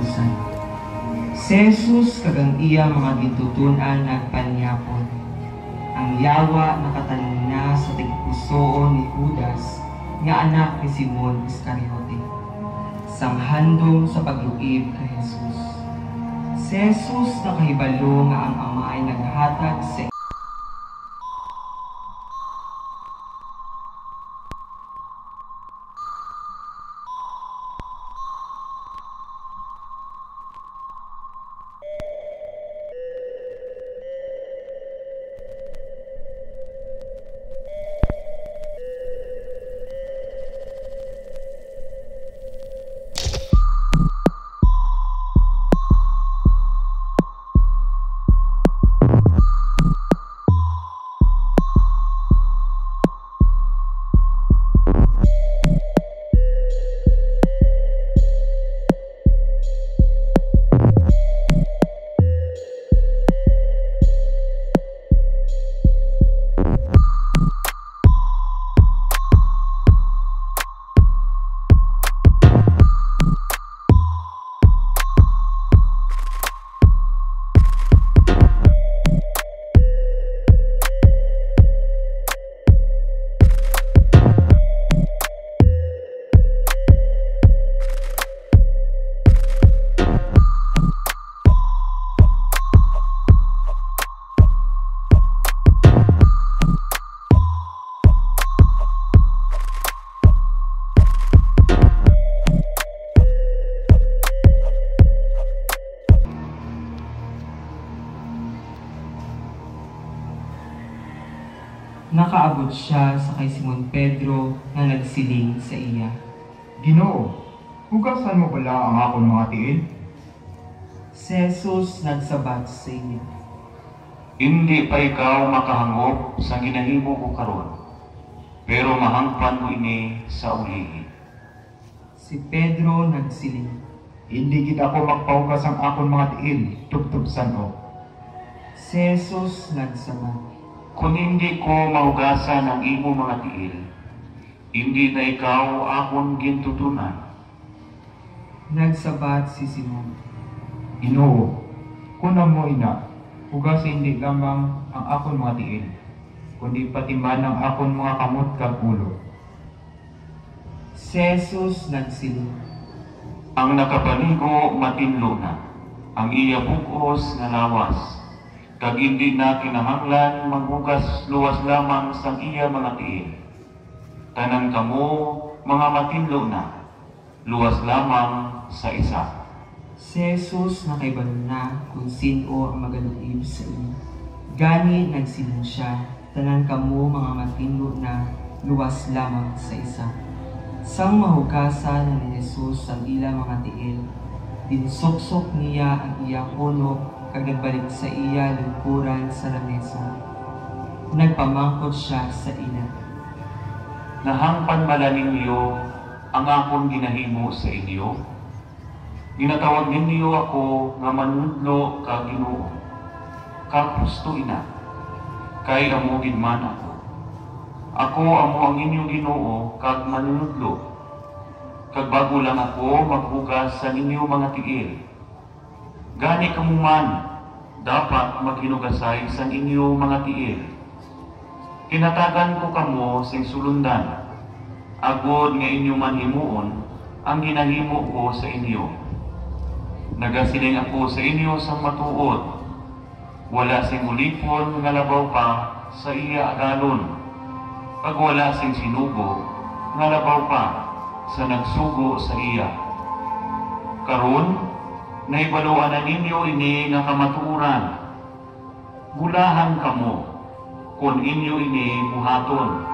katapusan. Si Jesus kagang iya mga gintutunan nagpanyapon. Ang yawa nakatanong na sa tigpusoon ni Judas nga anak ni Simon Iscariote. Sanghandom sa pagluib kay Jesus. Si Jesus nakahibalo nga ang Ama ay naghatag sa nakaabot siya sa kay Simon Pedro na nagsiling sa iya. Ginoo, hugasan mo pala ang akong mga tiil? Si Jesus nagsabat sa iya. Hindi pa ikaw makahangop sa ginahimo ko karon, pero mahangpan mo ini sa ulihi. Si Pedro nagsiling. Hindi kita ko magpahugas ang akong mga tiil, tubtubsan ko. Si Jesus nagsabat. Kung hindi ko mahugasan ang imo mga tiil, hindi na ikaw akong gintutunan. Nagsabat si Simon. Ginoo, kunam mo ina, hugasin hindi lamang ang akong mga tiil, kundi pati man ang akong mga kamot kag ulo. Si Jesus nagsiling. Ang nakapaligo matinlo na, ang iya bugos nga lawas, kag hindi na kinahanglan maghugas luwas lamang sang iya mga tiil. Tanan kamo mga matinlo na, luwas lamang sa isa. Si Jesus nakaibalo na kung sino ang magaluib sa iyo. Gani nagsiling siya, tanan kamo mga matinlo na, luwas lamang sa isa. Sang mahugasan ni Jesus ang ilang mga tiil, dinsuksok niya ang iya kuno kag nagbalik sa iya lingkuran sa lamesa. Nagpamangkot siya sa ina. Nahangpan bala ninyo ang akong ginahimo sa inyo? Ginatawag ninyo ako nga manudlo kag Ginoo. Kag husto ina, kay amo gid man ako. Ako amo ang inyong Ginoo kag manunudlo. Kag bago lang ako maghugas sa inyo mga tiil. Gani kamo man, dapat maghinugasay sa inyo mga tiil. Kinatagan ko kamo sing sulundan, agod nga inyo man himuon ang ginahimo ko sa inyo. Nagasiling ako sa inyo sa matuod, wala sing ulipon nga labaw pa sa iya agalon, pag wala sing sinugo nga labaw pa sa nagsugo sa iya. Karon, naibaluan na ninyo ini nga kamatuoran. Gulahan kamo kung inyo ini muhaton.